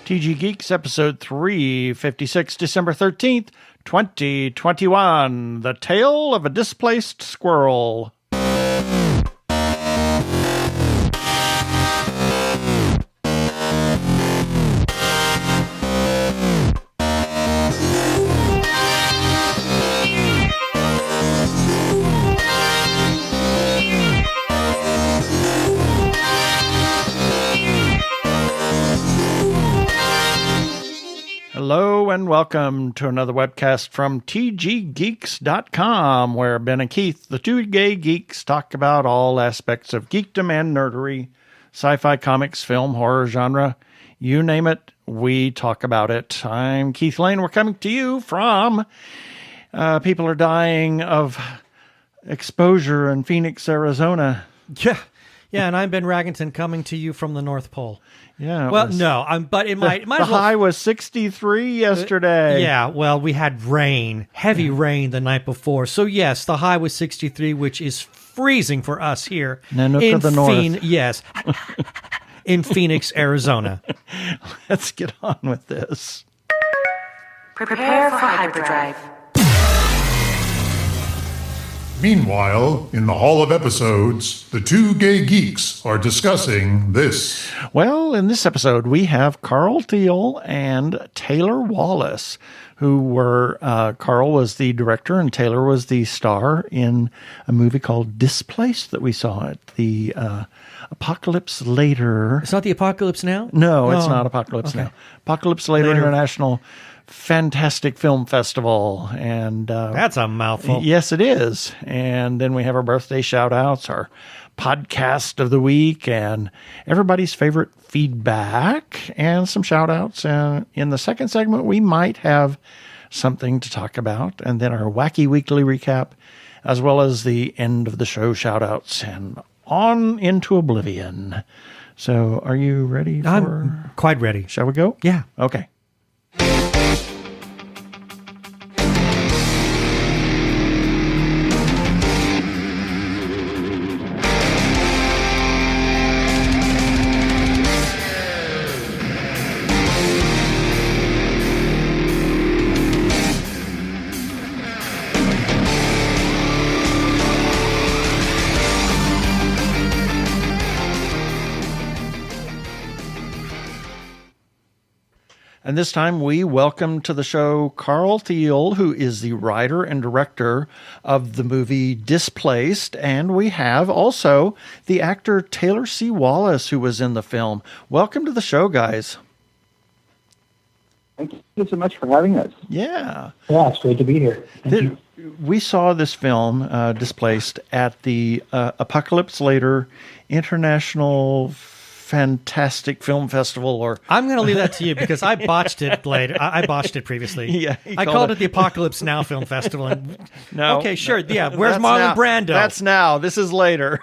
TG Geeks, episode 356, December 13th, 2021. The Tale of a Displaced Squirrel. Hello and welcome to another webcast from tggeeks.com, where Ben and Keith, the two gay geeks, talk about all aspects of geekdom and nerdery, sci-fi, comics, film, horror genre. You name it, we talk about it. I'm Keith Lane. We're coming to you from people are dying of exposure in Phoenix, Arizona. Yeah, and I'm Ben Raggington coming to you from the North Pole. Yeah. Well, no, but it might the as well. High was 63 yesterday. Yeah, well, we had rain, heavy rain the night before. So yes, the high was 63, which is freezing for us here Nanook of the North. Yes, in Phoenix, Arizona. Let's get on with this. Prepare for hyperdrive. Meanwhile, in the Hall of Episodes, the two gay geeks are discussing this. Well, in this episode, we have Carl Thiel and Taylor Wallace, who were, Carl was the director and Taylor was the star in a movie called Displaced that we saw at the Apocalypse Later. It's not the Apocalypse Now? No, it's not Apocalypse Now. Apocalypse Later International Fantastic Film Festival. And that's a mouthful. Yes, it is. And then we have our birthday shout outs, our podcast of the week, and everybody's favorite feedback, and some shout outs. And in the second segment, we might have something to talk about, and then our wacky weekly recap, as well as the end of the show shout outs, and on into oblivion. So are you ready? I'm quite ready. Shall we go? Yeah. Okay. And this time we welcome to the show Carl Thiel, who is the writer and director of the movie Displaced. And we have also the actor Taylor C. Wallace, who was in the film. Welcome to the show, guys. Thank you so much for having us. Yeah. Yeah, it's great to be here. Thank you. We saw this film, Displaced, at the Apocalypse Later International Fantastic Film Festival, or I'm going to leave that to you because I botched it later. I botched it previously. Yeah, I called it the Apocalypse Now Film Festival. And, no, okay, sure. Yeah, where's Marlon Brando? That's now. This is later.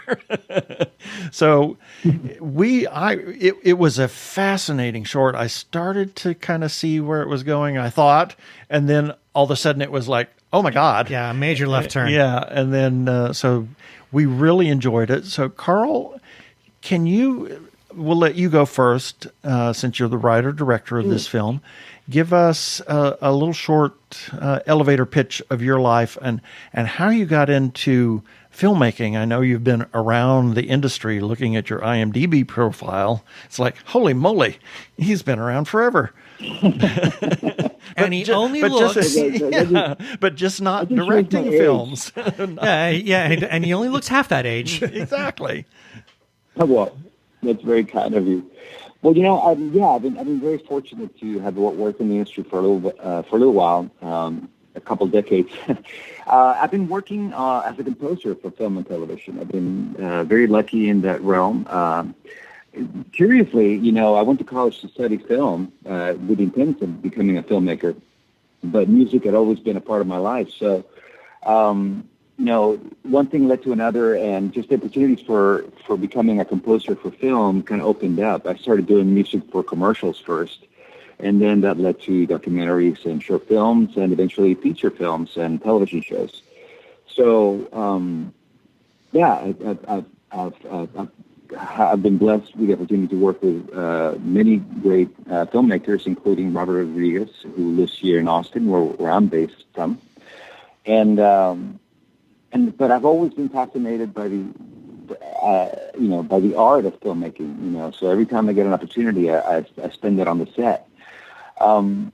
So it was a fascinating short. I started to kind of see where it was going, I thought, and then all of a sudden it was like, oh my God. Yeah, a major left turn. Yeah, and then so we really enjoyed it. So Carl, we'll let you go first, since you're the writer-director of this film. Give us a little short elevator pitch of your life and how you got into filmmaking. I know you've been around the industry looking at your IMDb profile. It's like, holy moly, he's been around forever. And he only looks... but just not directing films. and he only looks half that age. Exactly. Well, that's very kind of you. Well, I've been very fortunate to have worked in the industry for a little while, a couple decades. I've been working as a composer for film and television. I've been very lucky in that realm. Curiously, I went to college to study film with the intent of becoming a filmmaker, but music had always been a part of my life. So, one thing led to another, and just opportunities for becoming a composer for film kind of opened up. I started doing music for commercials first, and then that led to documentaries and short films, and eventually feature films and television shows. So, I've I've been blessed with the opportunity to work with many great filmmakers, including Robert Rodriguez, who lives here in Austin, where I'm based from. But I've always been fascinated by the by the art of filmmaking. So every time I get an opportunity, I spend it on the set. I've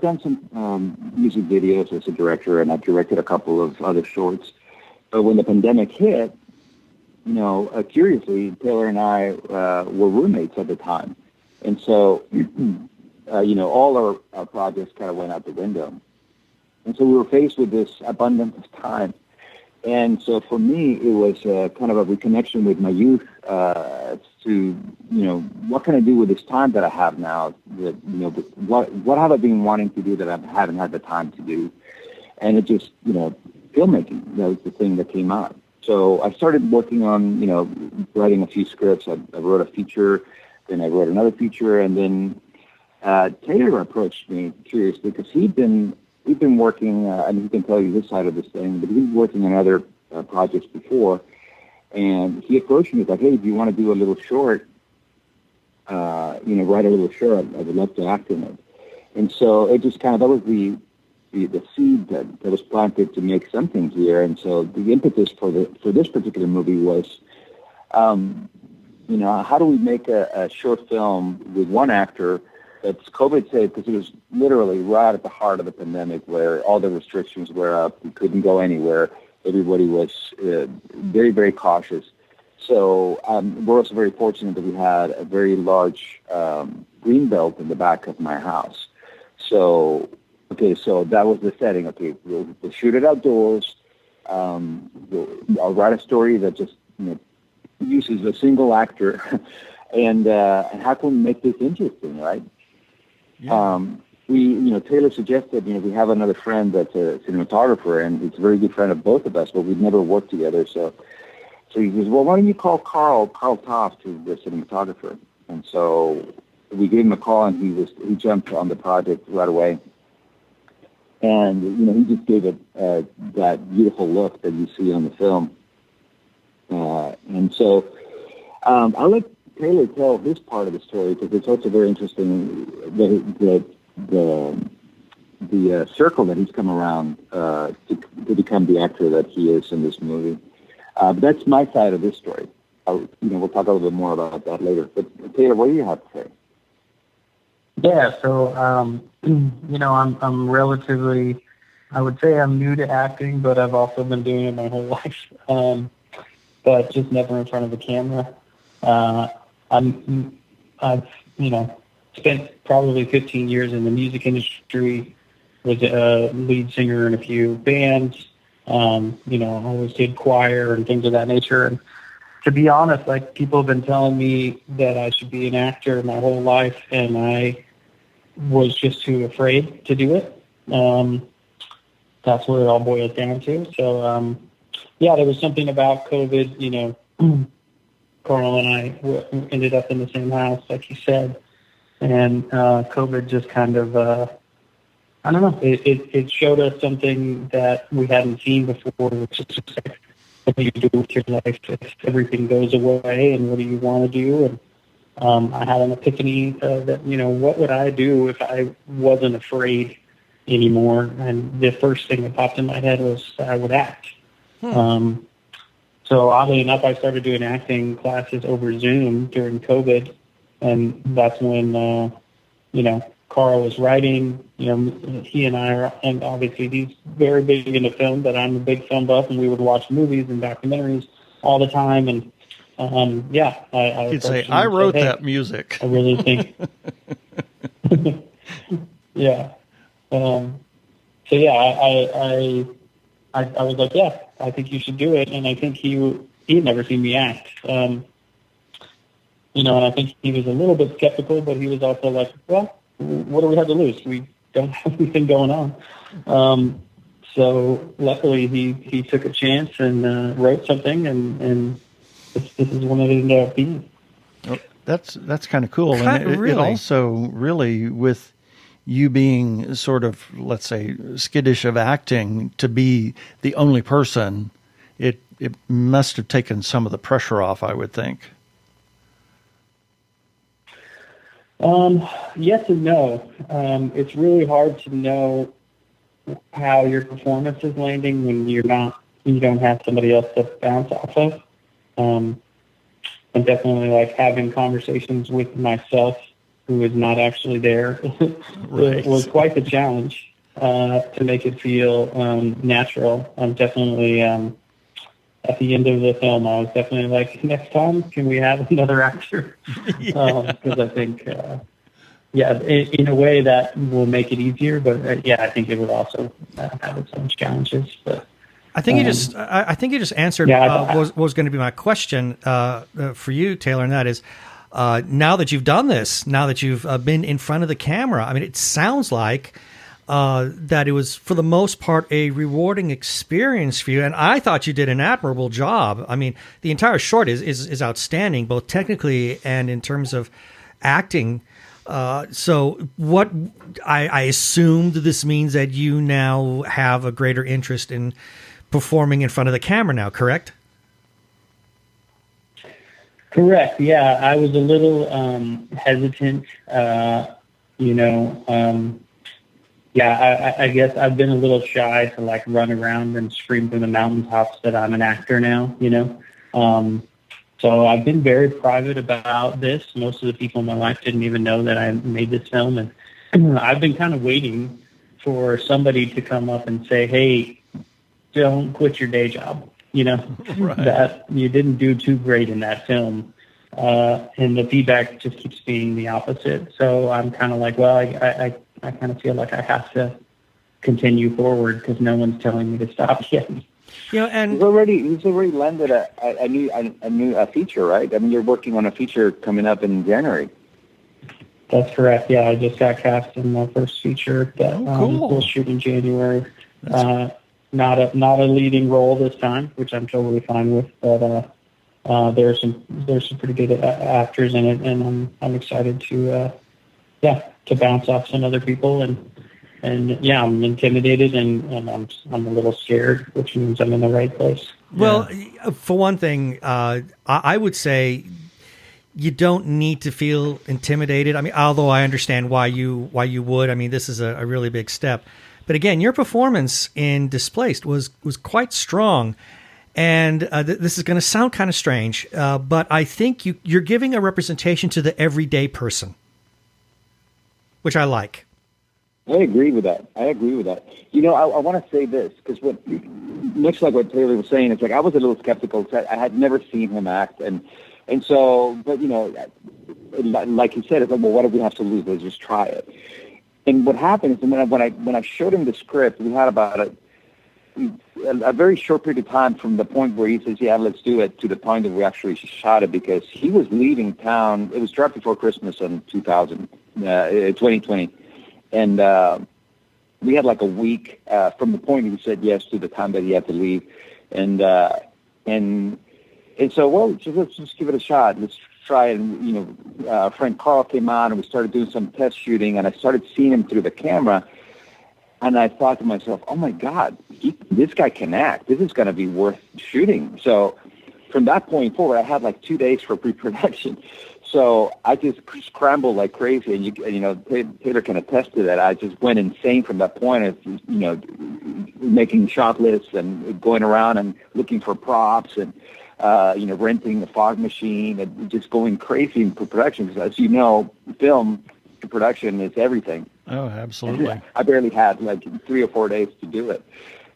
done some music videos as a director, and I've directed a couple of other shorts. But when the pandemic hit, curiously, Taylor and I were roommates at the time. And so, all our projects kind of went out the window. And so we were faced with this abundance of time. And so for me, it was kind of a reconnection with my youth to, what can I do with this time that I have now? That, what have I been wanting to do that I haven't had the time to do? And it just, filmmaking, that was the thing that came out. So I started working on, writing a few scripts. I wrote a feature, then I wrote another feature, and then Taylor approached me curiously because we've been working, and he can tell you his side of this thing, but he was working on other projects before, and he approached me like, hey, do you want to do a little short, write a little short? I would love to act in it. And so it just that was the seed that was planted to make something here. And so the impetus for this particular movie was, how do we make a short film with one actor that's COVID safe, because it was literally right at the heart of the pandemic where all the restrictions were up. We couldn't go anywhere. Everybody was very, very cautious. So we're also very fortunate that we had a very large green belt in the back of my house. So that was the setting. Okay, we'll shoot it outdoors. I'll write a story that just uses a single actor. And how can we make this interesting, right? Yeah. Taylor suggested, we have another friend that's a cinematographer, and he's a very good friend of both of us, but we've never worked together. So he says, well, why don't you call Karl Toft, who's the cinematographer? And so we gave him a call, and he jumped on the project right away. And, he just gave it that beautiful look that you see on the film. And so I'll let Taylor tell this part of the story because it's also very interesting the circle that he's come around to become the actor that he is in this movie. But that's my side of this story. We'll talk a little bit more about that later. But Taylor, what do you have to say? Yeah, so I'm relatively, I would say I'm new to acting, but I've also been doing it my whole life. But just never in front of a camera. I've spent probably 15 years in the music industry, was a lead singer in a few bands, always did choir and things of that nature. And to be honest, people have been telling me that I should be an actor my whole life, and I was just too afraid to do it. That's what it all boils down to. So, there was something about COVID, Carl and I ended up in the same house, like you said, and COVID just kind of, I don't know, it showed us something that we hadn't seen before, which is just like, what do you do with your life if everything goes away, and what do you want to do? And I had an epiphany that, what would I do if I wasn't afraid anymore? And the first thing that popped in my head was I would act. So oddly enough, I started doing acting classes over Zoom during COVID, and that's when, Carl was writing. He and I are, and obviously he's very big into film, but I'm a big film buff, and we would watch movies and documentaries all the time. And He'd say, I wrote that music. I really think. Yeah. I was like, yeah, I think you should do it. And I think he had never seen me act. And I think he was a little bit skeptical, but he was also like, well, what do we have to lose? We don't have anything going on. So luckily he took a chance and wrote something, and this is one that it ended up being. That's kind of cool. And it also really, with you being sort of, let's say, skittish of acting, to be the only person, it it must have taken some of the pressure off, I would think. Yes and no. It's really hard to know how your performance is landing when you don't have somebody else to bounce off of. I'm definitely like having conversations with myself who is not actually there. Right. It was quite the challenge to make it feel natural. I'm definitely at the end of the film, I was definitely like, next time, can we have another actor? Because I think, in a way that will make it easier. But I think it would also have its own challenges. But I think you just answered what was going to be my question for you, Taylor, and that is, now that you've done this, now that you've been in front of the camera, I mean, it sounds like that it was, for the most part, a rewarding experience for you. And I thought you did an admirable job. I mean, the entire short is outstanding, both technically and in terms of acting. So what I assumed this means that you now have a greater interest in performing in front of the camera now, correct? Correct. Yeah, I was a little hesitant. I guess I've been a little shy to like run around and scream from the mountaintops that I'm an actor now. So I've been very private about this. Most of the people in my life didn't even know that I made this film, and I've been kind of waiting for somebody to come up and say, "Hey, don't quit your day job." Right. That you didn't do too great in that film. And the feedback just keeps being the opposite. So I'm kind of like, well, I kind of feel like I have to continue forward because no one's telling me to stop yet. And he's already landed a new feature, right? I mean, you're working on a feature coming up in January. That's correct. Yeah, I just got cast in my first feature that we'll shoot in January. Not a leading role this time, which I'm totally fine with. But there's some pretty good actors in it, and I'm excited to bounce off some other people, and I'm intimidated and I'm a little scared, which means I'm in the right place. Well, for one thing, I would say you don't need to feel intimidated. I mean, although I understand why you would. I mean, this is a really big step. But again, your performance in Displaced was quite strong. And this is going to sound kind of strange, but I think you're giving a representation to the everyday person, which I like. I agree with that. I want to say this, because much like what Taylor was saying, it's like I was a little skeptical. I had never seen him act. And so, but, like you said, it's like, well, what do we have to lose? Let's just try it. And what happened is when I showed him the script, we had about a very short period of time from the point where he says, yeah, let's do it, to the point that we actually shot it, because he was leaving town. It was right before Christmas in 2020. And we had like a week from the point he said yes to the time that he had to leave. And so, well, let's just give it a shot. Let's try it. And, our friend Carl came on, and we started doing some test shooting, and I started seeing him through the camera. And I thought to myself, oh, my God, this guy can act. This is going to be worth shooting. So from that point forward, I had like 2 days for pre-production. So I just scrambled like crazy. And, Taylor can attest to that. I just went insane from that point of, making shot lists and going around and looking for props and, renting the fog machine and just going crazy in production. Because as you know, film production is everything. Oh, absolutely. I barely had like 3 or 4 days to do it.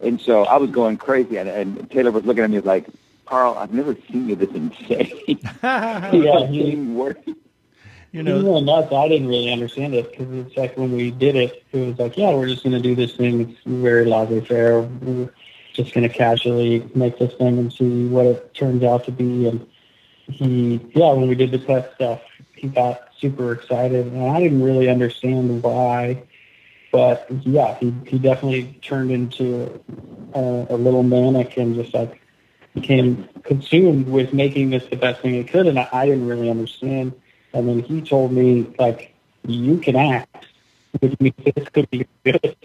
And so I was going crazy. And Taylor was looking at me like, Carl, I've never seen you this insane. Even nuts, I didn't really understand it, because it's like when we did it, it was like, yeah, we're just going to do this thing. It's very laissez-faire. We're just going to casually make this thing and see what it turns out to be. And when we did the test stuff, he got super excited, and I didn't really understand why. But he definitely turned into a little manic and just like became consumed with making this the best thing he could, and I didn't really understand. And then he told me, like, you can act, which means this could be good.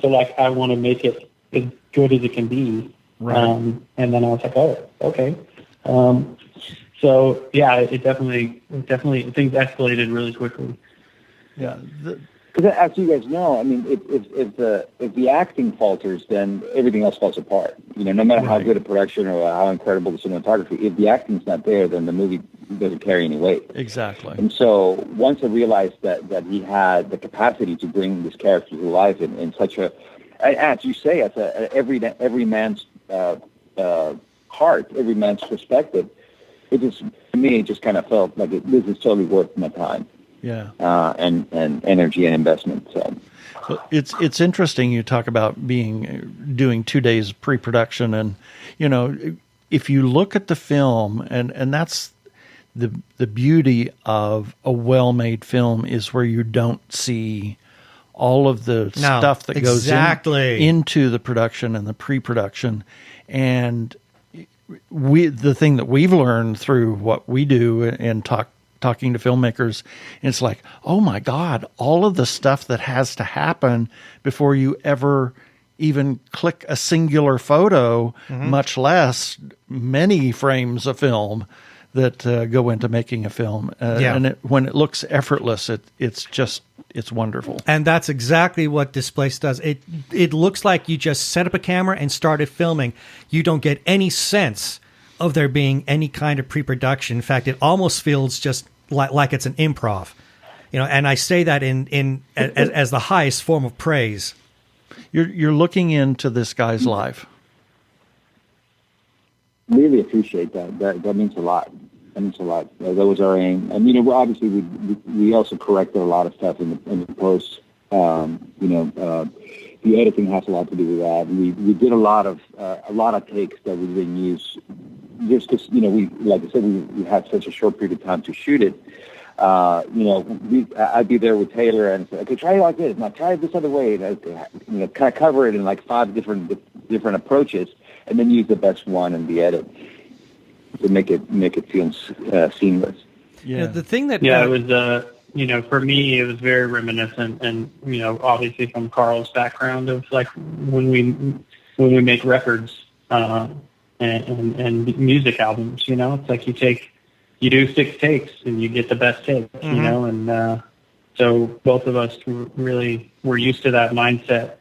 So like, I want to make it as good as it can be. Right. And then I was like, oh, okay. So yeah, it definitely things escalated really quickly. Yeah. Because as you guys know, I mean, if the acting falters, then everything else falls apart. No matter how good a production or how incredible the cinematography, if the acting's not there, then the movie doesn't carry any weight. Exactly. And so once I realized that he had the capacity to bring this character to life in such a, as you say, as every man's heart, every man's perspective, it just, to me, it just kind of felt like this is totally worth my time. Yeah. And energy and investment. So it's interesting you talk about doing 2 days pre-production, and if you look at the film, and that's the beauty of a well-made film, is where you don't see all of the stuff that goes into the production and the pre-production. And the thing that we've learned through what we do and talking to filmmakers, and it's like, oh my God, all of the stuff that has to happen before you ever even click a singular photo, much less many frames of film that go into making a film. And when it looks effortless, it's wonderful. And that's exactly what Displaced does. It looks like you just set up a camera and started filming. You don't get any sense of there being any kind of pre-production. In fact, it almost feels just like it's an improv. And I say that as the highest form of praise. You're looking into this guy's life. Really appreciate that. That means a lot. That means a lot. That was our aim. And obviously we also corrected a lot of stuff in the post. The editing has a lot to do with that. We did a lot of takes that we didn't use, just because like I said, we had such a short period of time to shoot it. I'd be there with Taylor and say, okay, try it like this. Now try it this other way. And, kind of cover it in like 5 different approaches, and then use the best one in the edit to make it feel seamless. Yeah. The thing that it was for me it was very reminiscent, and obviously from Carl's background of like when we make records and music albums. It's like you do 6 takes and you get the best take. And so both of us really were used to that mindset,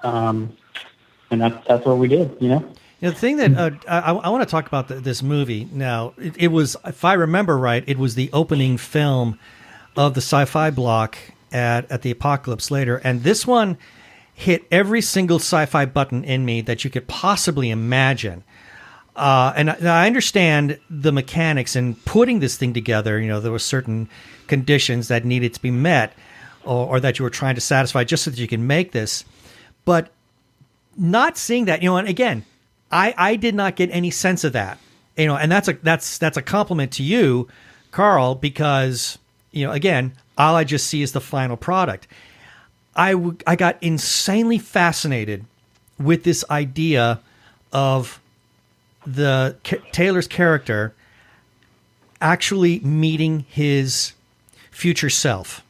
and that's what we did. The thing that I want to talk about this movie now, it was, if I remember right, it was the opening film of the sci-fi block at the Apocalypse Later, and this one hit every single sci-fi button in me that you could possibly imagine. And I understand the mechanics in putting this thing together. There were certain conditions that needed to be met, or that you were trying to satisfy just so that you can make this. But not seeing that, and again, I did not get any sense of that, and that's a compliment to you, Carl, because again, all I just see is the final product. I got insanely fascinated with this idea of Taylor's character actually meeting his future self,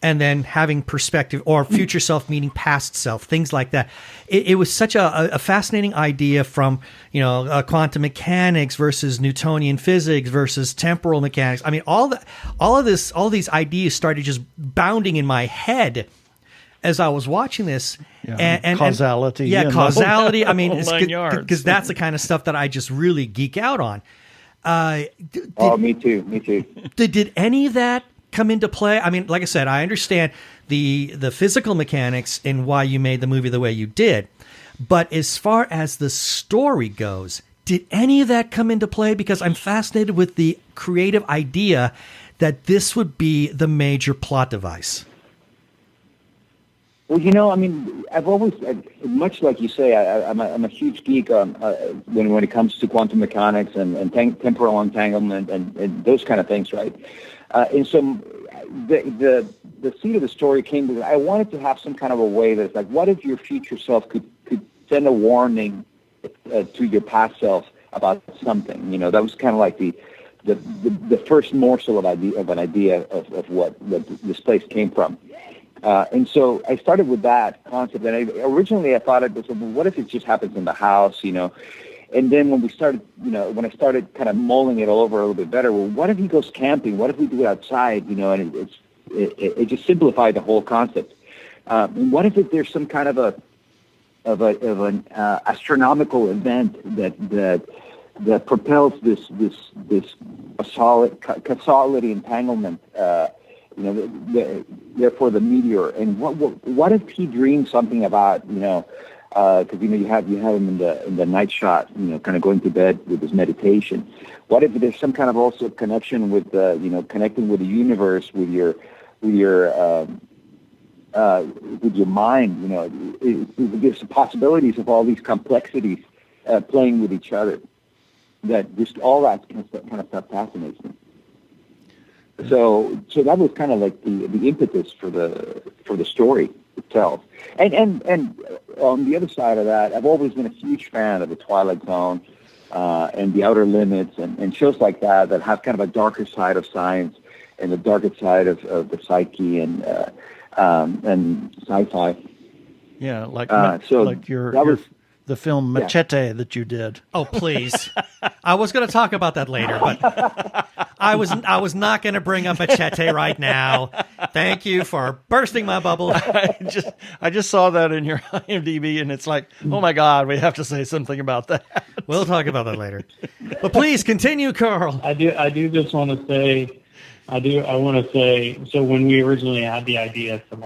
and then having perspective, or future self meeting past self, things like that. It was such a fascinating idea, from quantum mechanics versus Newtonian physics versus temporal mechanics. I mean, all these ideas started just bounding in my head as I was watching this. And causality. Causality. I mean, because that's the kind of stuff that I just really geek out on. Me too. Did any of that come into play? I mean, like I said, I understand the physical mechanics and why you made the movie the way you did. But as far as the story goes, did any of that come into play? Because I'm fascinated with the creative idea that this would be the major plot device. Well, I mean, I've always, much like you say, I'm a huge geek on when it comes to quantum mechanics and temporal entanglement and those kind of things, right? And so the seed of the story came because I wanted to have some kind of a way that's like, what if your future self could send a warning to your past self about something? That was kind of like the first morsel of an idea of what Displaced came from. And so I started with that concept. And originally I thought it was, well, what if it just happens in the house, And then when I started kind of mulling it over a little bit better, well, what if he goes camping? What if we do it outside? And it just simplified the whole concept. And what if there's some kind of an astronomical event that propels this causality entanglement? Therefore the meteor. And what if he dreams something about because you have him in the night shot, kind of going to bed with his meditation. What if there's some kind of also connection with connecting with the universe, with your mind? It gives possibilities of all these complexities playing with each other. That just all that kind of stuff fascinates me. So that was kind of like the impetus for the story itself. And on the other side of that, I've always been a huge fan of The Twilight Zone and The Outer Limits and shows like that have kind of a darker side of science and the darker side of the psyche and sci-fi. Yeah, like the film Machete that you did. Oh, please. I was going to talk about that later, but I was not going to bring up Machete right now. Thank you for bursting my bubble. I just saw that in your IMDb, and it's like, oh my God, we have to say something about that. We'll talk about that later. But please continue, Carl. I do just want to say, so when we originally had the idea to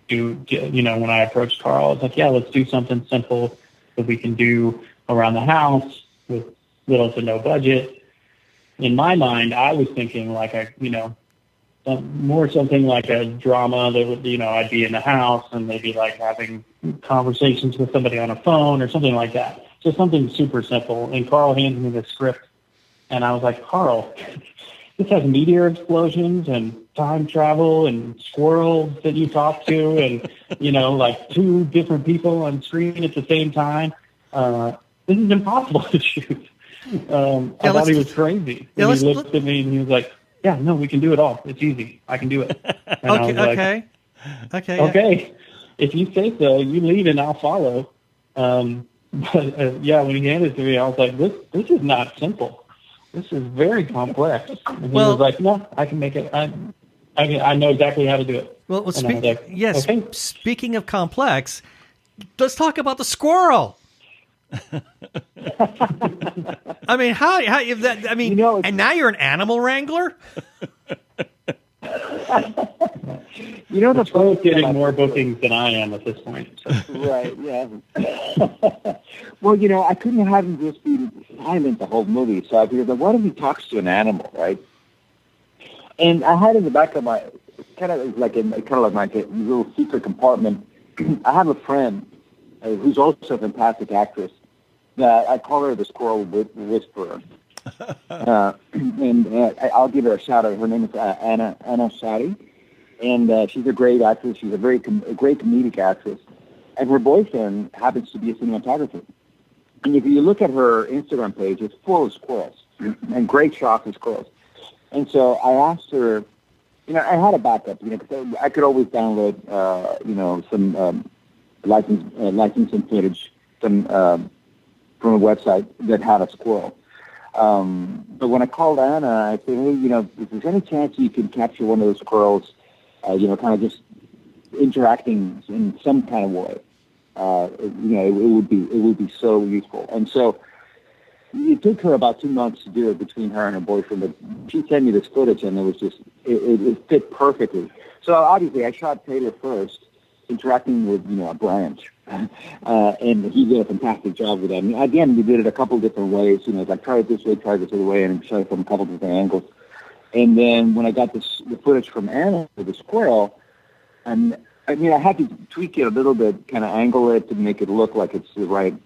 when I approached Carl, I was like, yeah, let's do something simple that we can do around the house with little to no budget. In my mind, I was thinking like more something like a drama that would, I'd be in the house and maybe like having conversations with somebody on a phone or something like that. Just something super simple. And Carl handed me the script and I was like, Carl, this has meteor explosions and time travel and squirrels that you talk to and, like two different people on screen at the same time. This is impossible to shoot. I thought he was crazy. He looked at me and he was like, yeah, no, we can do it all. It's easy. I can do it. And okay. Okay. If you say so, you lead and I'll follow. But when he handed it to me, I was like, this is not simple. This is very complex. And he was like, no, I can make it. I know exactly how to do it. Well, speaking of complex, let's talk about the squirrel. I mean, how if that? I mean, and now you're an animal wrangler. The show's getting more bookings than I am at this point. So. Right? Yeah. Well, I couldn't have him just be silent the whole movie, so I figured, what if he talks to an animal, right? And I had in the back of my kind of like my little secret compartment. I have a friend who's also a fantastic actress. I call her the Squirrel Whisperer. And I'll give her a shout out. Her name is Anna Shadi. And she's a great actress. She's a great comedic actress. And her boyfriend happens to be a cinematographer. And if you look at her Instagram page, it's full of squirrels and great shots of squirrels. And so I asked her, I had a backup, because I could always download, some licensing footage from a website that had a squirrel. But when I called Anna, I said, hey, if there's any chance you can capture one of those squirrels, kind of just interacting in some kind of way, it would be so useful. And so it took her about 2 months to do it between her and her boyfriend, but she sent me this footage and it was just, it fit perfectly. So obviously I shot Taylor first, interacting with, a branch. And he did a fantastic job with that. I mean, again, we did it a couple different ways. Like try it this way, try it this other way, and shot it from a couple different angles. And then when I got the footage from Anna with the squirrel, and I had to tweak it a little bit, kind of angle it to make it look like it's the right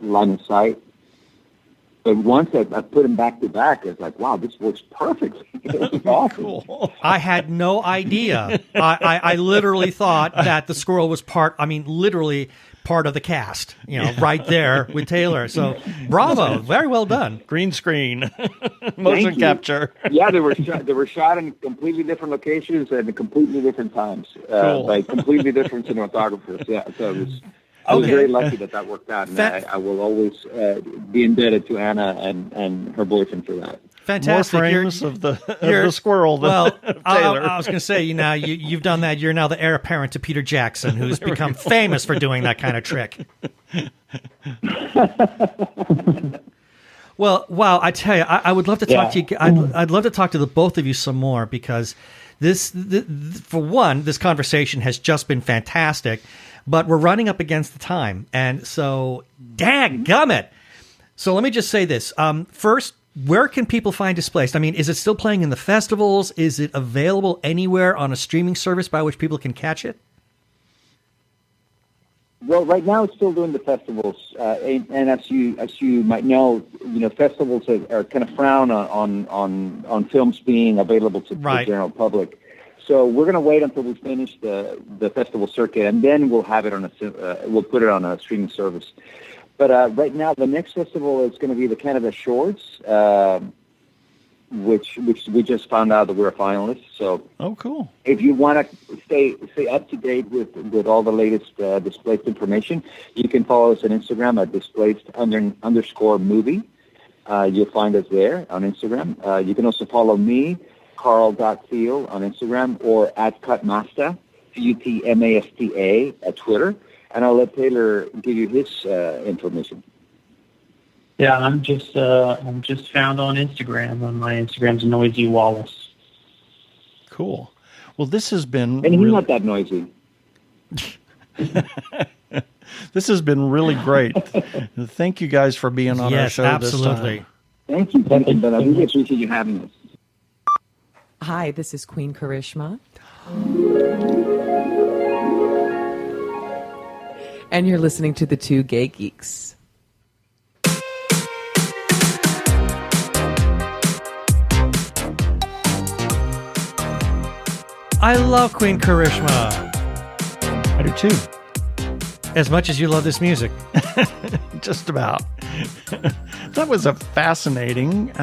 line of sight. But once I put them back to back, it's like, wow, this works perfectly. It was awesome. Cool. I had no idea. I literally thought that the squirrel was literally part of the cast, right there with Taylor. So bravo, very well done. Green screen, motion capture. Yeah, they were shot in completely different locations and at completely different times by completely different cinematographers. Yeah, so I was very lucky that worked out, and I will always be indebted to Anna and her boyfriend for that. Fantastic. More frames of the squirrel than Taylor. I was going to say, you've done that. You're now the heir apparent to Peter Jackson, who's become famous for doing that kind of trick. Well, wow! I tell you, I would love to talk to you. I'd love to talk to the both of you some more, because for one, this conversation has just been fantastic, but we're running up against the time, and so dadgummit. So let me just say this first. Where can people find Displaced? I mean, is it still playing in the festivals? Is it available anywhere on a streaming service by which people can catch it? Well, right now it's still doing the festivals, and as you might know, festivals are kind of frown on films being available to the general public. So we're going to wait until we finish the festival circuit, and then we'll have it we'll put it on a streaming service. But right now, the next festival is going to be the Canada Shorts, which we just found out that we're a finalist. So, cool! If you want to stay up to date with all the latest Displaced information, you can follow us on Instagram at Displaced_movie. You'll find us there on Instagram. You can also follow me, Carl.Thiel, on Instagram, or at Cutmasta, Cutmasta, at Twitter. And I'll let Taylor give you his information. Yeah, I'm just found on Instagram. On my Instagram's Noisy Wallace. Cool. Well, this has been... And he's not that noisy. This has been really great. Thank you guys for being on our show absolutely. This time. Thank you. I really appreciate you having us. Hi, this is Queen Karishma. And you're listening to the Two Gay Geeks. I love Queen Karishma. I do too. As much as you love this music. Just about. That was a fascinating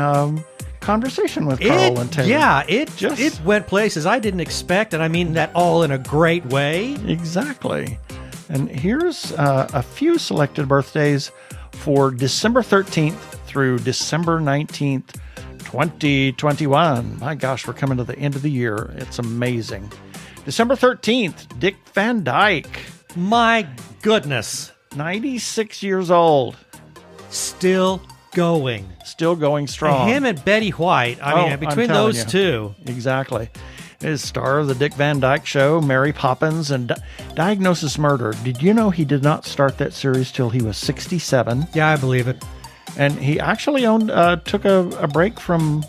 conversation with Carl and Taylor. Yeah, it went places I didn't expect, and I mean that all in a great way. Exactly. And here's a few selected birthdays for December 13th through December 19th, 2021. My gosh, we're coming to the end of the year. It's amazing. December 13th, Dick Van Dyke. My goodness. 96 years old. Still going. Still going strong. Him and Betty White. I mean, between those two. Exactly. Is star of the Dick Van Dyke Show, Mary Poppins, and Diagnosis Murder. Did you know he did not start that series till he was 67? Yeah, I believe it. And he actually took a break from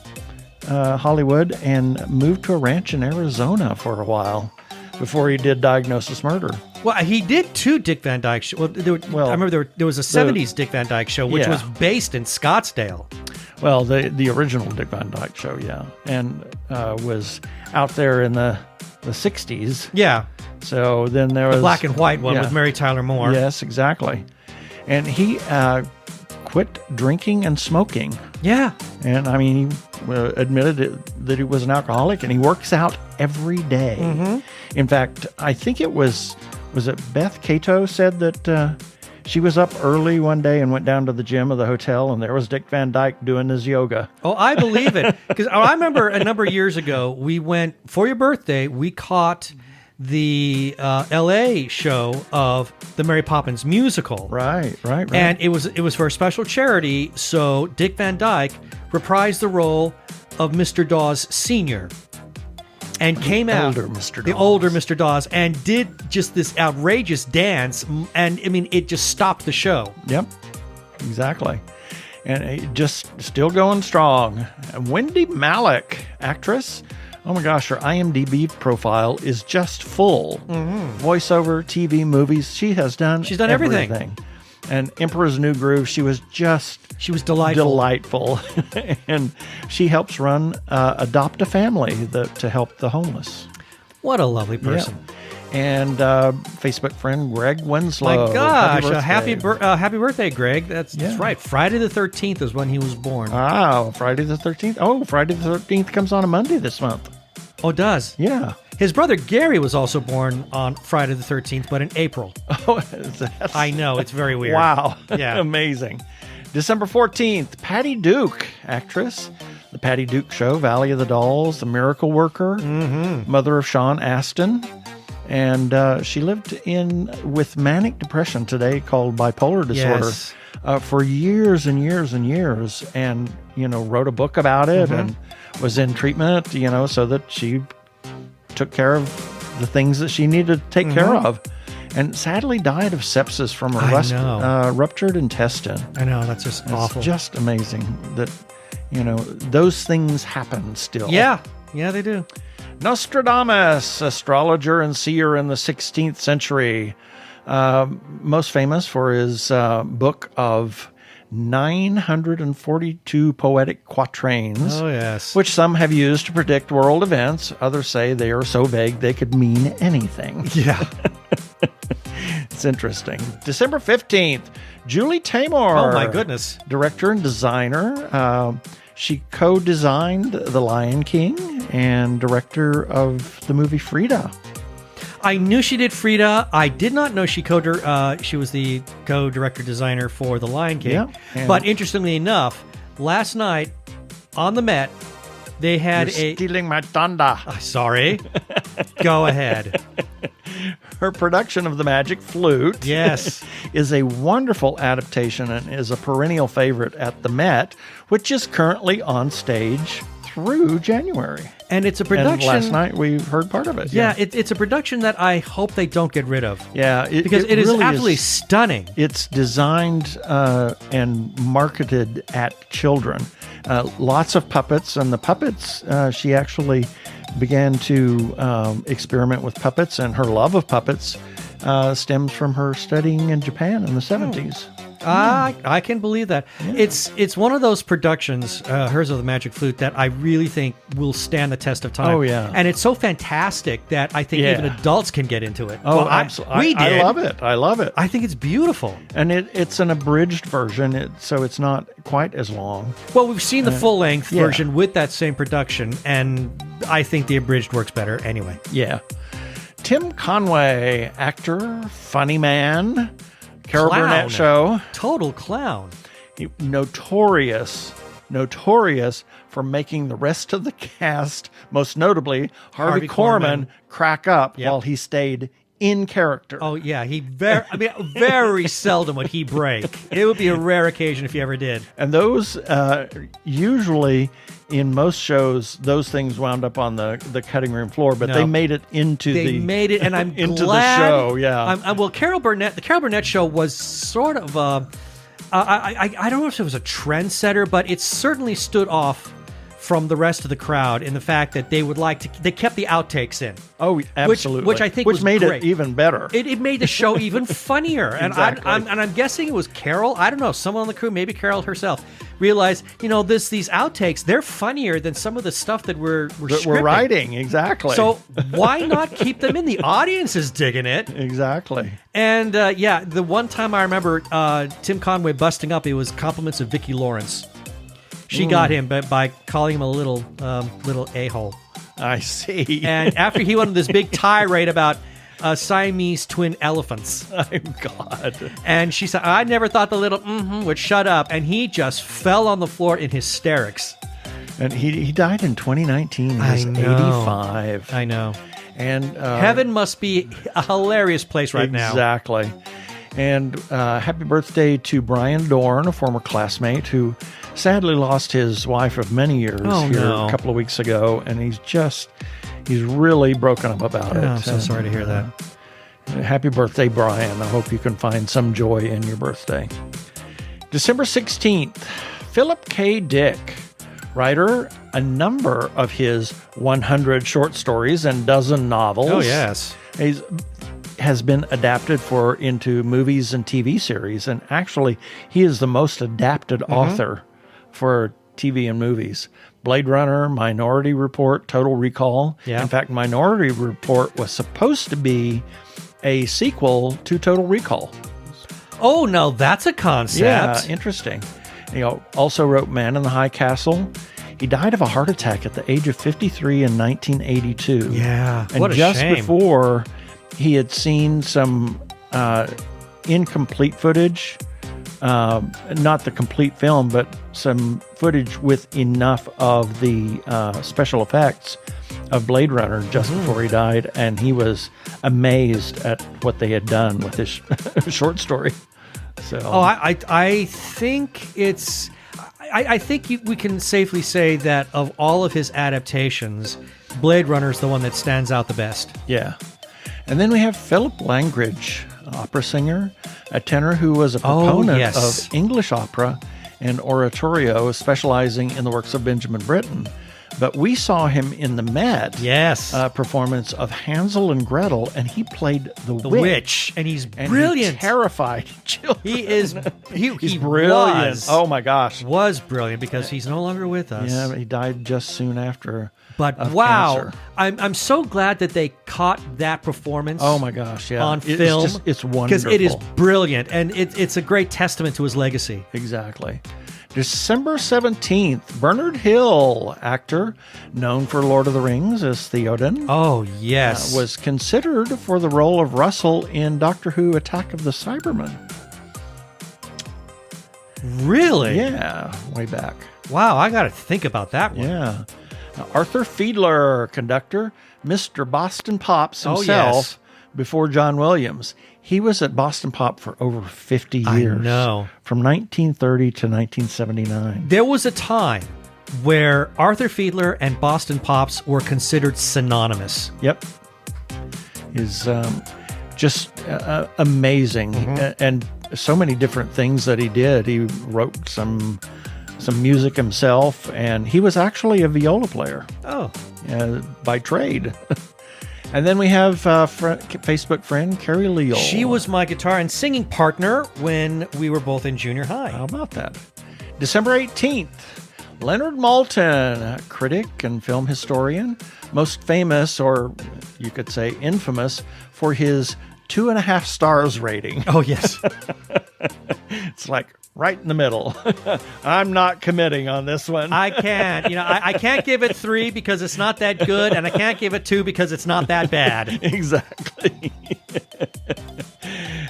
Hollywood and moved to a ranch in Arizona for a while before he did Diagnosis Murder. Well, he did two Dick Van Dyke shows. I remember there was a 70s Dick Van Dyke Show, which was based in Scottsdale. Well, the original Dick Van Dyke Show, yeah, and was out there in the 60s. Yeah. So then there was the black and white one with Mary Tyler Moore. Yes, exactly. And he quit drinking and smoking. Yeah. And I mean, he admitted that he was an alcoholic, and he works out every day. Mm-hmm. In fact, I think it was it Beth Cato said that she was up early one day and went down to the gym of the hotel, and there was Dick Van Dyke doing his yoga. Oh, I believe it. Because I remember a number of years ago, we went, for your birthday, we caught the L.A. show of the Mary Poppins musical. Right. And it was for a special charity, so Dick Van Dyke reprised the role of Mr. Dawes Sr., and came out, the older Mr. Dawes, and did just this outrageous dance, and I mean, it just stopped the show. Yep, exactly. And it just still going strong. Wendy Malik, actress. Oh my gosh, her IMDb profile is just full. Mm-hmm. Voiceover, TV, movies. She's done everything. And Emperor's New Groove, she was delightful. And she helps run Adopt a Family to help the homeless. What a lovely person. And Facebook friend Greg Winslow. My gosh, happy happy birthday, Greg. That's right. Friday the 13th is when he was born. Wow, Friday the 13th. Oh, Friday the 13th comes on a Monday this month. Oh, it does? Yeah. His brother Gary was also born on Friday the 13th, but in April. Oh, I know. It's very weird. Wow. Yeah. Amazing. December 14th, Patty Duke, actress. The Patty Duke Show, Valley of the Dolls, The Miracle Worker, mother of Sean Astin. And she lived with manic depression today, called bipolar disorder, for years and years and years. And, wrote a book about it and was in treatment, so that she took care of the things that she needed to take care of. And sadly died of sepsis from a ruptured intestine. I know, that's just awful. It's just amazing that, those things happen still. Yeah, they do. Nostradamus, astrologer and seer in the 16th century. Most famous for his book of 942 poetic quatrains. Oh, yes. Which some have used to predict world events. Others say they are so vague they could mean anything. Yeah. It's interesting. December 15th, Julie Taymor. Oh, my goodness. Director and designer. She co-designed The Lion King and director of the movie Frida. I knew she did Frida. I did not know she was the co-director designer for The Lion King. Yeah, but interestingly enough, last night on the Met, they had stealing my thunder. Sorry. Go ahead. Her production of The Magic Flute, yes, is a wonderful adaptation and is a perennial favorite at the Met, which is currently on stage through January. And it's a production. And last night we heard part of it. Yeah, it's a production that I hope they don't get rid of. Yeah, because it really is absolutely stunning. It's designed and marketed at children. Lots of puppets, and the puppets, she actually began to experiment with puppets, and her love of puppets stems from her studying in Japan in the 70s. I can believe that. Yeah. It's one of those productions, hers of the Magic Flute, that I really think will stand the test of time. Oh, yeah. And it's so fantastic that I think even adults can get into it. Oh, absolutely. We did. I love it. I think it's beautiful. And it's an abridged version, so it's not quite as long. Well, we've seen the full-length version with that same production, and I think the abridged works better anyway. Yeah. Tim Conway, actor, funny man, Carol Burnett Show. Total clown. Notorious for making the rest of the cast, most notably Harvey Korman, crack up while he stayed in character. Oh, yeah. Very seldom would he break. It would be a rare occasion if he ever did. And those, usually in most shows, those things wound up on the cutting room floor, but they made it into and I'm into glad, the show. Yeah. Well, the Carol Burnett Show was sort of I don't know if it was a trendsetter, but it certainly stood off from the rest of the crowd in the fact that they kept the outtakes in. Oh, absolutely. Which I think was made great. It even better. It made the show even funnier. And Exactly. I'm guessing it was Carol. I don't know. Someone on the crew, maybe Carol herself, realized these outtakes, they're funnier than some of the stuff that we're writing. Exactly. So why not keep them in? The audience is digging it. Exactly. And the one time I remember Tim Conway busting up, it was compliments of Vicki Lawrence. She got him by calling him a little a-hole. I see. And after he went on this big tirade about Siamese twin elephants. Oh, God. And she said, I never thought the little would shut up. And he just fell on the floor in hysterics. And he died in 2019. He was 85. I know. And heaven must be a hilarious place right now. Exactly. And happy birthday to Brian Dorn, a former classmate who sadly lost his wife of many years a couple of weeks ago. And he's really broken up about it. I'm so sorry to hear that. Happy birthday, Brian. I hope you can find some joy in your birthday. December 16th, Philip K. Dick, writer, a number of his 100 short stories and dozen novels. Oh, yes. Has been adapted into movies and TV series. And actually, he is the most adapted author for TV and movies. Blade Runner, Minority Report, Total Recall. Yeah. In fact, Minority Report was supposed to be a sequel to Total Recall. Oh, no, that's a concept. Yeah, interesting. Also wrote Man in the High Castle. He died of a heart attack at the age of 53 in 1982. Yeah, and what a just shame. before he had seen some incomplete footage, not the complete film, but some footage with enough of the special effects of Blade Runner just before he died, and he was amazed at what they had done with this short story. So, I think it's. I think we can safely say that of all of his adaptations, Blade Runner is the one that stands out the best. Yeah. And then we have Philip Langridge, opera singer, a tenor who was a proponent of English opera and oratorio, specializing in the works of Benjamin Britten. But we saw him in the Met performance of Hansel and Gretel, and he played the witch. And he's brilliant. He terrified children. He is. He's brilliant. Oh my gosh, was brilliant because he's no longer with us. Yeah, he died just soon after. But wow, cancer. I'm so glad that they caught that performance. Oh my gosh, yeah, on film. It's wonderful because it is brilliant, and it's a great testament to his legacy. Exactly. December 17th, Bernard Hill, actor known for Lord of the Rings as Theoden. Oh, yes. Was considered for the role of Russell in Doctor Who Attack of the Cybermen. Really? Yeah, way back. Wow, I got to think about that one. Yeah. Arthur Fiedler, conductor, Mr. Boston Pops himself before John Williams. He was at Boston Pop for over 50 years. I know. From 1930 to 1979. There was a time where Arthur Fiedler and Boston Pops were considered synonymous. Yep. He's just amazing. And so many different things that he did. He wrote some music himself, and he was actually a viola player. Oh. By trade. And then we have Facebook friend Carrie Leal. She was my guitar and singing partner when we were both in junior high. How about that? December 18th, Leonard Malton, a critic and film historian, most famous, or you could say infamous, for his 2.5 stars rating. Oh, yes. It's like right in the middle. I'm not committing on this one. I can't. I can't give it 3 because it's not that good, and I can't give it 2 because it's not that bad. Exactly.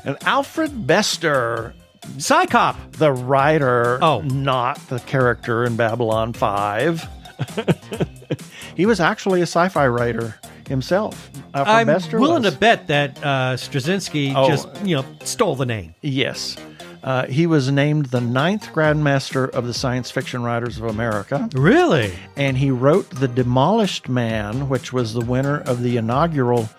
And Alfred Bester, Psychop, the writer, not the character in Babylon 5. He was actually a sci-fi writer himself. I'm Bester willing to bet that Straczynski just stole the name. Yes. He was named the 9th Grandmaster of the Science Fiction Writers of America. Really? And he wrote The Demolished Man, which was the winner of the inaugural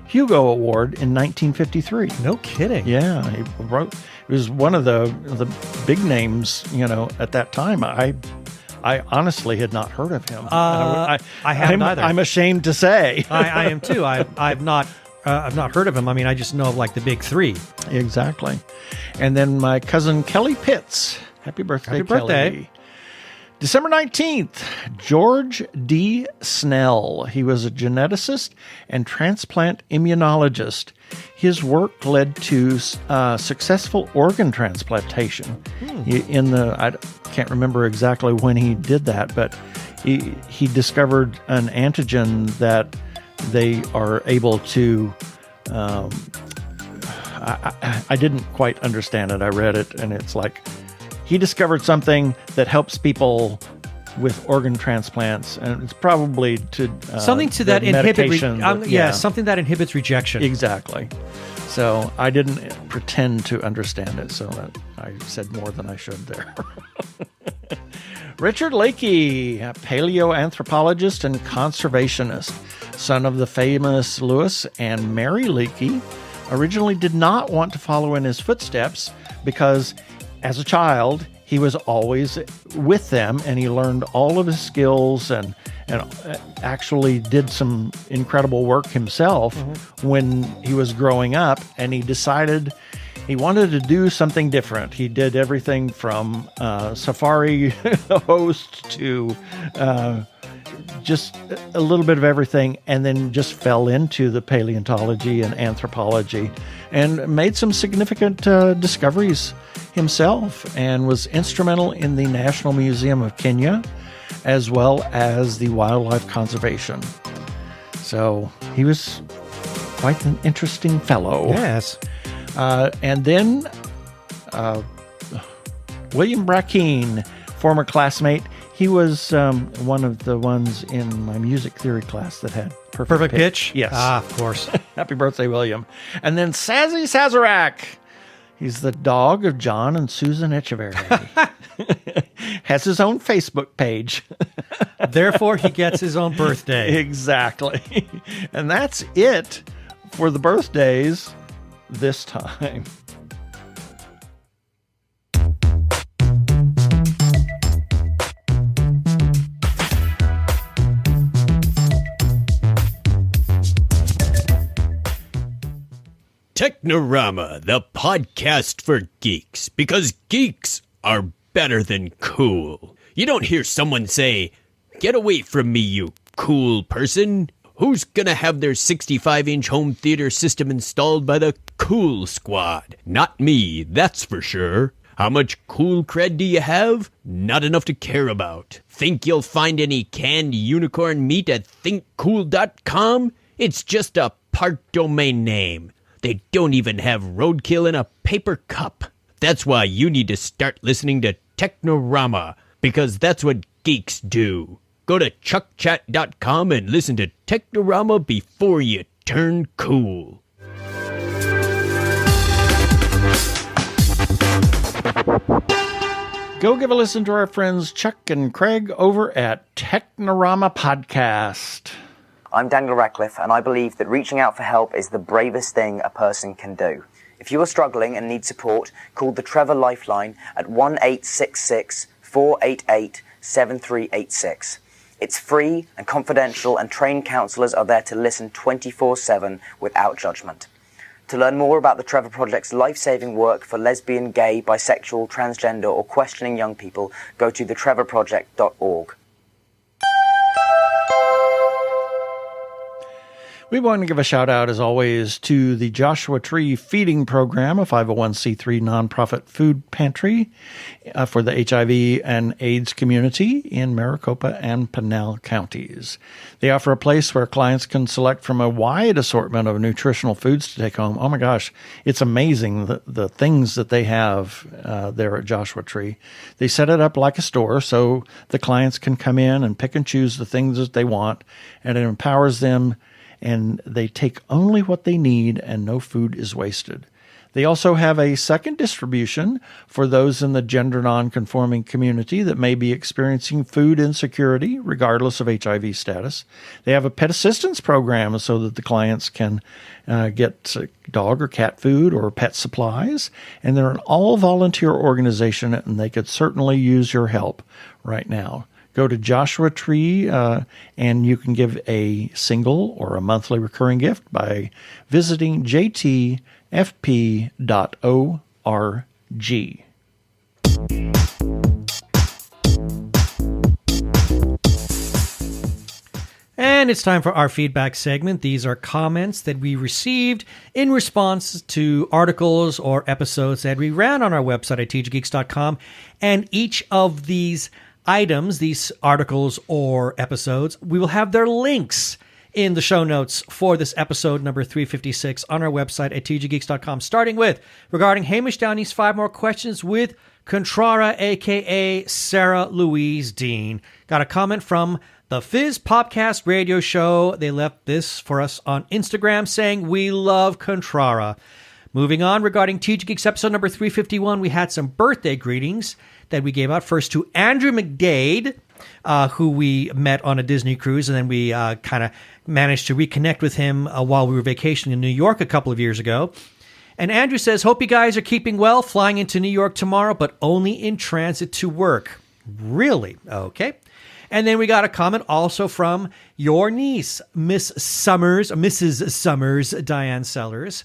Hugo Award in 1953. No kidding. Yeah, he wrote. It was one of the big names, at that time. I honestly had not heard of him. I haven't either. I'm ashamed to say. I am too. I've not heard of him. I mean, I just know of like the big 3. Exactly. And then my cousin Kelly Pitts. Happy birthday, Happy Kelly. birthday. December 19th, George D. Snell. He was a geneticist and transplant immunologist. His work led to successful organ transplantation. I can't remember exactly when he did that, but he discovered an antigen that they are able to. I didn't quite understand it. I read it, and it's like he discovered something that helps people with organ transplants, and it's probably to something to that something that inhibits rejection. Exactly. So I didn't pretend to understand it, so I said more than I should there. Richard Lakey, a paleoanthropologist and conservationist, son of the famous Louis and Mary Lakey, originally did not want to follow in his footsteps because as a child, he was always with them, and he learned all of his skills and actually did some incredible work himself when he was growing up. And he decided He wanted to do something different. He did everything from safari host to just a little bit of everything, and then just fell into the paleontology and anthropology and made some significant discoveries himself, and was instrumental in the National Museum of Kenya as well as the wildlife conservation. So he was quite an interesting fellow. Yes. And then William Bracken, former classmate. He was one of the ones in my music theory class that had perfect pitch. Yes. Ah, of course. Happy birthday, William. And then Sazzy Sazerac. He's the dog of John and Susan Echeverry. Has his own Facebook page. Therefore, he gets his own birthday. Exactly. And that's it for the birthdays this time. Technorama, the podcast for geeks, because geeks are better than cool. You don't hear someone say, "Get away from me, you cool person." Who's gonna have their 65-inch home theater system installed by the Cool Squad? Not me, that's for sure. How much cool cred do you have? Not enough to care about. Think you'll find any canned unicorn meat at thinkcool.com? It's just a part domain name. They don't even have roadkill in a paper cup. That's why you need to start listening to Technorama, because that's what geeks do. Go to chuckchat.com and listen to Technorama before you turn cool. Go give a listen to our friends Chuck and Craig over at Technorama Podcast. I'm Daniel Radcliffe, and I believe that reaching out for help is the bravest thing a person can do. If you are struggling and need support, call the Trevor Lifeline at 1-866-488-7386. It's free and confidential, and trained counsellors are there to listen 24/7 without judgment. To learn more about the Trevor Project's life-saving work for lesbian, gay, bisexual, transgender, or questioning young people, go to thetrevorproject.org. We want to give a shout out, as always, to the Joshua Tree Feeding Program, a 501c3 nonprofit food pantry for the HIV and AIDS community in Maricopa and Pinal counties. They offer a place where clients can select from a wide assortment of nutritional foods to take home. Oh my gosh, it's amazing the things that they have there at Joshua Tree. They set it up like a store so the clients can come in and pick and choose the things that they want, and it empowers them, and they take only what they need and no food is wasted. They also have a second distribution for those in the gender non-conforming community that may be experiencing food insecurity regardless of HIV status. They have a pet assistance program so that the clients can get dog or cat food or pet supplies. And they're an all-volunteer organization, and they could certainly use your help right now. Go to Joshua Tree, and you can give a single or a monthly recurring gift by visiting jtfp.org. And it's time for our feedback segment. These are comments that we received in response to articles or episodes that we ran on our website at tggeeks.com. And each of these items, these articles or episodes, we will have their links in the show notes for this episode number 356 on our website at tggeeks.com, starting with regarding Hamish Downey's 5 more questions with Contrara, a.k.a. Sarah Louise Dean. Got a comment from the Fizz Podcast radio show. They left this for us on Instagram saying, "We love Contrara." Moving on, regarding TG Geeks episode number 351, we had some birthday greetings that we gave out. First to Andrew McDade, who we met on a Disney cruise, and then we kind of managed to reconnect with him while we were vacationing in New York a couple of years ago. And Andrew says, "Hope you guys are keeping well, flying into New York tomorrow, but only in transit to work." Really? Okay. And then we got a comment also from your niece, Mrs. Summers, Diane Sellers.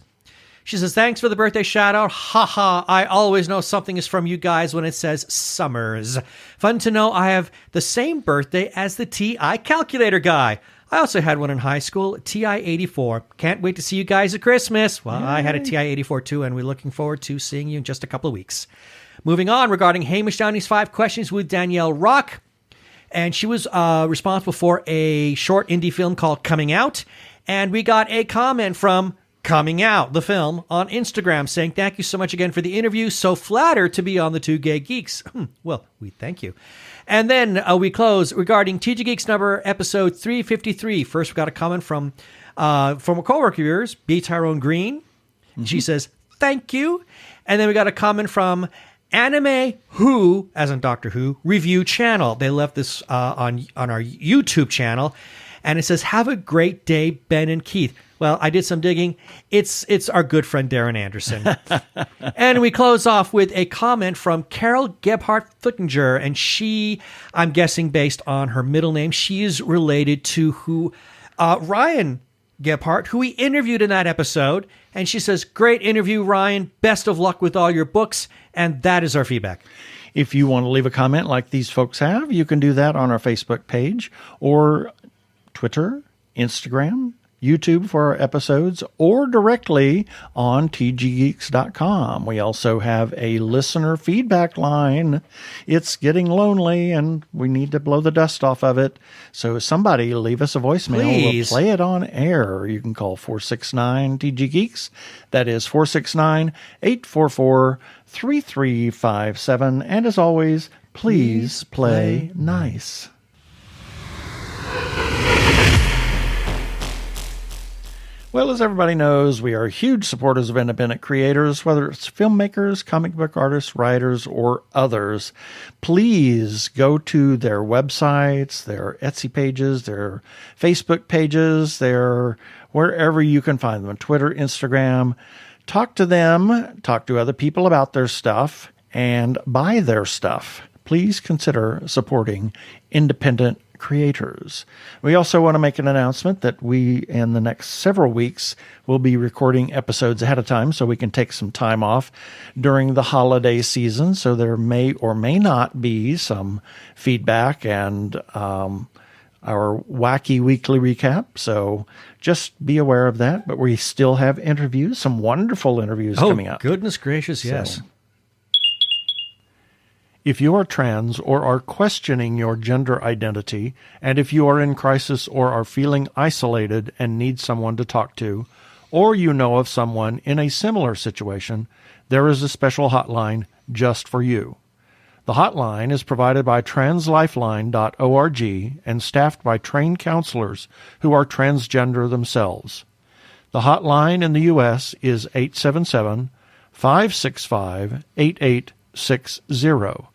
She says, thanks for the birthday shout out. Haha, I always know something is from you guys when it says Summers. Fun to know I have the same birthday as the TI calculator guy. I also had one in high school, TI-84. Can't wait to see you guys at Christmas. Well, I had a TI-84 too, and we're looking forward to seeing you in just a couple of weeks. Moving on, regarding Hamish Downey's 5 questions with Danielle Rock. And she was responsible for a short indie film called Coming Out. And we got a comment from Coming Out, the film, on Instagram saying, thank you so much again for the interview. So flattered to be on the Two Gay Geeks. Well, we thank you. And then we close regarding TG Geeks number episode 353. First, we got a comment from a coworker of yours, B. Tyrone Green. Mm-hmm. She says, thank you. And then we got a comment from Anime Who, as in Doctor Who, review channel. They left this on our YouTube channel. And it says, have a great day, Ben and Keith. Well, I did some digging. It's our good friend Darren Anderson. And we close off with a comment from Carol Gebhardt Flickinger. And she, I'm guessing based on her middle name, she is related to Ryan Gebhardt, who we interviewed in that episode. And she says, great interview, Ryan. Best of luck with all your books. And that is our feedback. If you want to leave a comment like these folks have, you can do that on our Facebook page or Twitter, Instagram, YouTube for our episodes, or directly on tggeeks.com. We also have a listener feedback line. It's getting lonely, and we need to blow the dust off of it. So somebody leave us a voicemail. Please. We'll play it on air. You can call 469-TG-GEEKS. That is 469-844-3357. And as always, please play nice. Well, as everybody knows, we are huge supporters of independent creators, whether it's filmmakers, comic book artists, writers, or others. Please go to their websites, their Etsy pages, their Facebook pages, their wherever you can find them, Twitter, Instagram. Talk to them, talk to other people about their stuff, and buy their stuff. Please consider supporting independent creators. We also want to make an announcement that we, in the next several weeks, will be recording episodes ahead of time so we can take some time off during the holiday season. So there may or may not be some feedback and our wacky weekly recap. So just be aware of that. But we still have interviews, some wonderful interviews coming up. Goodness gracious, yes. If you are trans or are questioning your gender identity, and if you are in crisis or are feeling isolated and need someone to talk to, or you know of someone in a similar situation, there is a special hotline just for you. The hotline is provided by translifeline.org and staffed by trained counselors who are transgender themselves. The hotline in the U.S. is 877-565-8860.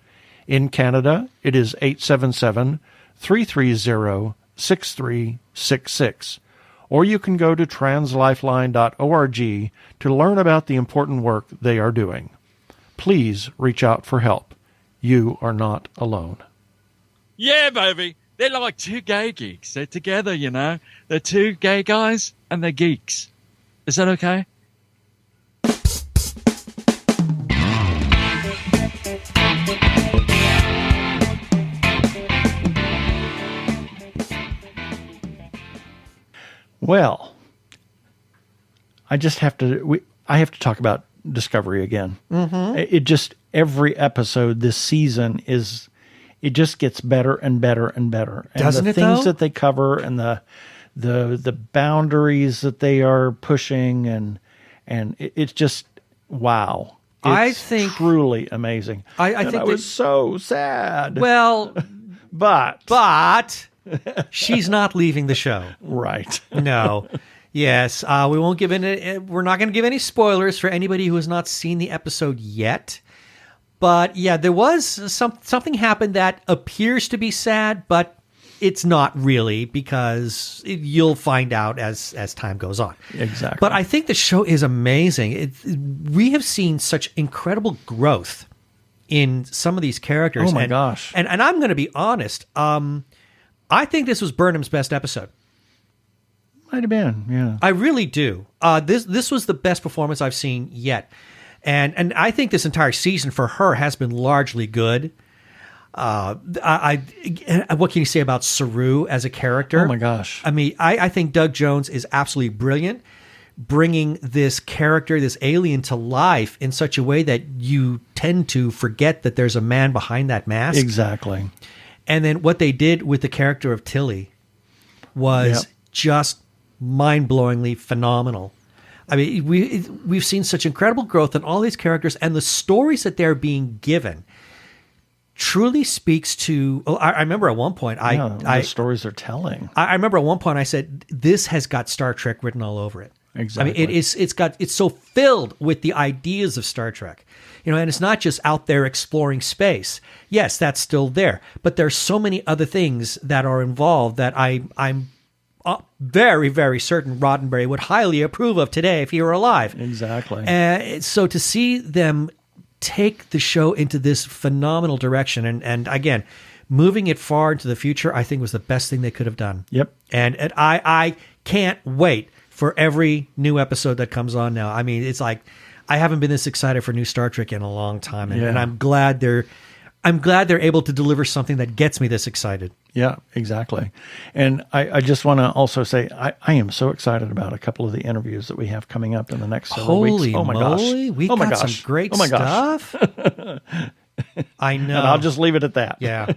In Canada, it is 877-330-6366. Or you can go to translifeline.org to learn about the important work they are doing. Please reach out for help. You are not alone. Yeah, baby. They're like two gay geeks. They're together, you know. They're two gay guys and they're geeks. Is that okay? Well, I have to talk about Discovery again. Mm-hmm. It just, every episode this season it just gets better and better and better. And Doesn't the it, things though? that they cover and the boundaries that they are pushing and it's just, wow. I It's think truly amazing. I think I was so sad. Well, but she's not leaving the show. Right. No. Yes. We won't give we're not going to give any spoilers for anybody who has not seen the episode yet. But yeah, there was something happened that appears to be sad, but it's not really, because you'll find out as time goes on. Exactly. But I think the show is amazing. We have seen such incredible growth in some of these characters. Oh my gosh. And I'm going to be honest. I think this was Burnham's best episode. Might have been, yeah. I really do. This was the best performance I've seen yet. And I think this entire season for her has been largely good. What can you say about Saru as a character? Oh my gosh. I mean, I think Doug Jones is absolutely brilliant, bringing this character, this alien, to life in such a way that you tend to forget that there's a man behind that mask. Exactly. And then what they did with the character of Tilly was just mind-blowingly phenomenal. I mean, we've seen such incredible growth in all these characters, and the stories that they're being given truly speaks to. Oh, I remember at one point, the stories they're telling. I remember at one point I said, "This has got Star Trek written all over it." Exactly. I mean, it's so filled with the ideas of Star Trek, and it's not just out there exploring space. Yes, that's still there, but there's so many other things that are involved that I'm very, very certain Roddenberry would highly approve of today if he were alive. Exactly. So to see them take the show into this phenomenal direction, and again, moving it far into the future, I think was the best thing they could have done. Yep. And I can't wait for every new episode that comes on now. I mean, it's like I haven't been this excited for new Star Trek in a long time, and I'm glad they're able to deliver something that gets me this excited. Yeah, exactly. And I just want to also say I am so excited about a couple of the interviews that we have coming up in the next several weeks. Oh my moly, gosh. We got some great stuff. I know. And I'll just leave it at that. Yeah.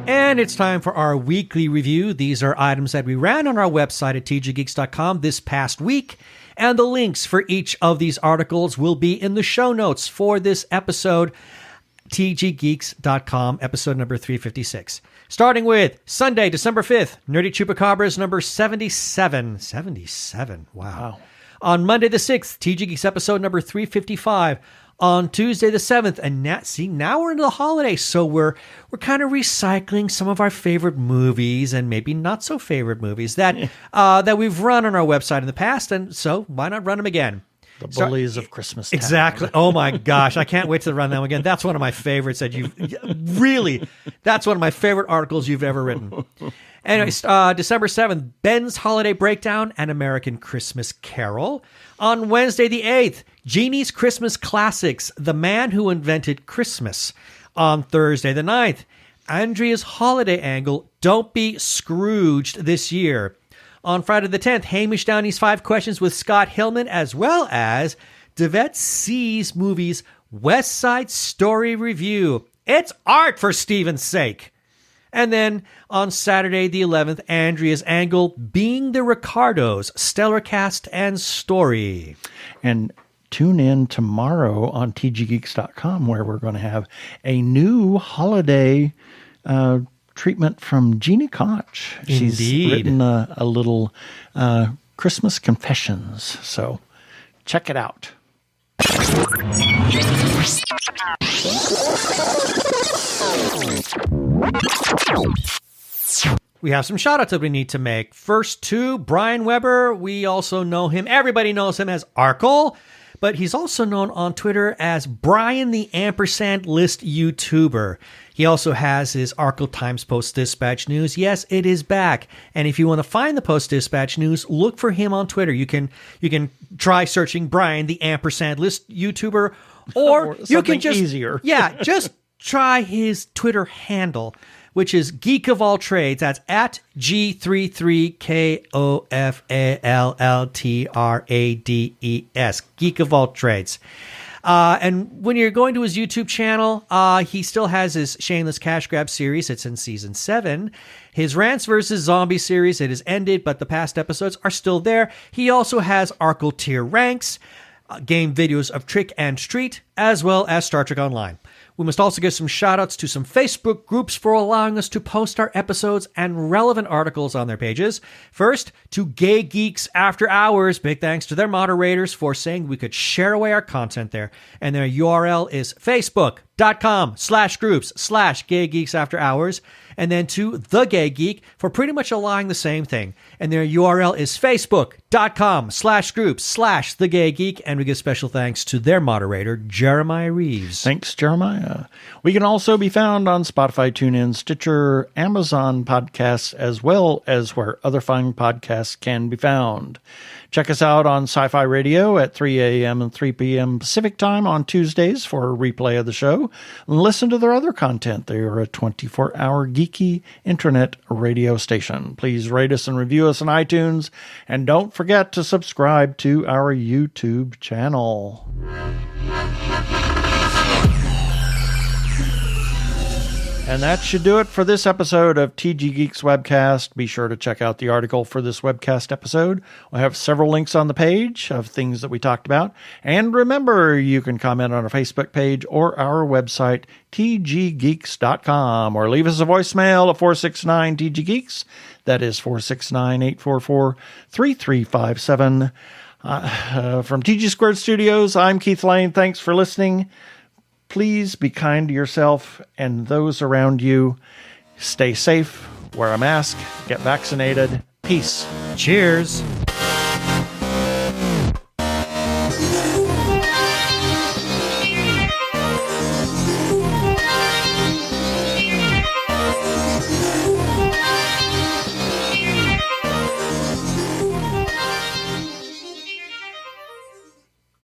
And it's time for our weekly review. These are items that we ran on our website at tggeeks.com this past week. And the links for each of these articles will be in the show notes for this episode, tggeeks.com, episode number 356. Starting with Sunday, December 5th, Nerdy Chupacabras number 77. 77, wow. On Monday the 6th, TG Geeks episode number 355. On Tuesday the 7th, and now we're into the holidays, so we're kind of recycling some of our favorite movies and maybe not so favorite movies that that we've run on our website in the past, and so why not run them again? The Bullies of Christmas Town. Exactly. Oh my gosh, I can't wait to run them again. That's one of my favorites that that's one of my favorite articles you've ever written. Anyways, December 7th, Ben's Holiday Breakdown, An American Christmas Carol. On Wednesday the 8th, Jeannie's Christmas Classics, The Man Who Invented Christmas. On Thursday the 9th, Andrea's Holiday Angle, Don't Be Scrooged This Year. On Friday the 10th, Hamish Downey's 5 Questions with Scott Hillman, as well as Devette C's Movies West Side Story Review. It's art for Steven's sake. And then on Saturday the 11th, Andrea's Angle, Being the Ricardos, Stellar Cast and Story. And tune in tomorrow on tggeeks.com where we're going to have a new holiday treatment from Jeannie Koch. Indeed. She's written a little Christmas Confessions. So check it out. We have some shout outs that we need to make. First to Brian Weber. We also know him. Everybody knows him as Arkle, but he's also known on Twitter as Brian the Ampersand List YouTuber. He also has his Arkle Times Post Dispatch News. Yes, it is back. And if you want to find the Post Dispatch News, look for him on Twitter. You can try searching Brian the Ampersand List YouTuber, or you can just easier. just try his Twitter handle, which is Geek of All Trades. That's at G33KOFALLTRADES. Geek of All Trades. And when you're going to his YouTube channel, he still has his Shameless Cash Grab series. It's in season 7. His Rants vs. Zombie series, it has ended, but the past episodes are still there. He also has Arkle Tier Ranks, game videos of Trick and Treat, as well as Star Trek Online. We must also give some shout-outs to some Facebook groups for allowing us to post our episodes and relevant articles on their pages. First, to Gay Geeks After Hours. Big thanks to their moderators for saying we could share away our content there. And their URL is Facebook, Facebook.com/groups/Gay Geeks After Hours, and then to The Gay Geek for pretty much allowing the same thing. And their URL is Facebook.com/groups/The Gay Geek. And we give special thanks to their moderator, Jeremiah Reeves. Thanks, Jeremiah. We can also be found on Spotify, TuneIn, Stitcher, Amazon Podcasts, as well as where other fine podcasts can be found. Check us out on Sci-Fi Radio at 3 a.m. and 3 p.m. Pacific Time on Tuesdays for a replay of the show. And listen to their other content. They are a 24-hour geeky internet radio station. Please rate us and review us on iTunes. And don't forget to subscribe to our YouTube channel. And that should do it for this episode of TG Geeks Webcast. Be sure to check out the article for this webcast episode. We'll have several links on the page of things that we talked about. And remember, you can comment on our Facebook page or our website, tggeeks.com, or leave us a voicemail at 469-TG-GEEKS. That is 469-844-3357. From TG Squared Studios, I'm Keith Lane. Thanks for listening. Please be kind to yourself and those around you. Stay safe, wear a mask, get vaccinated. Peace. Cheers.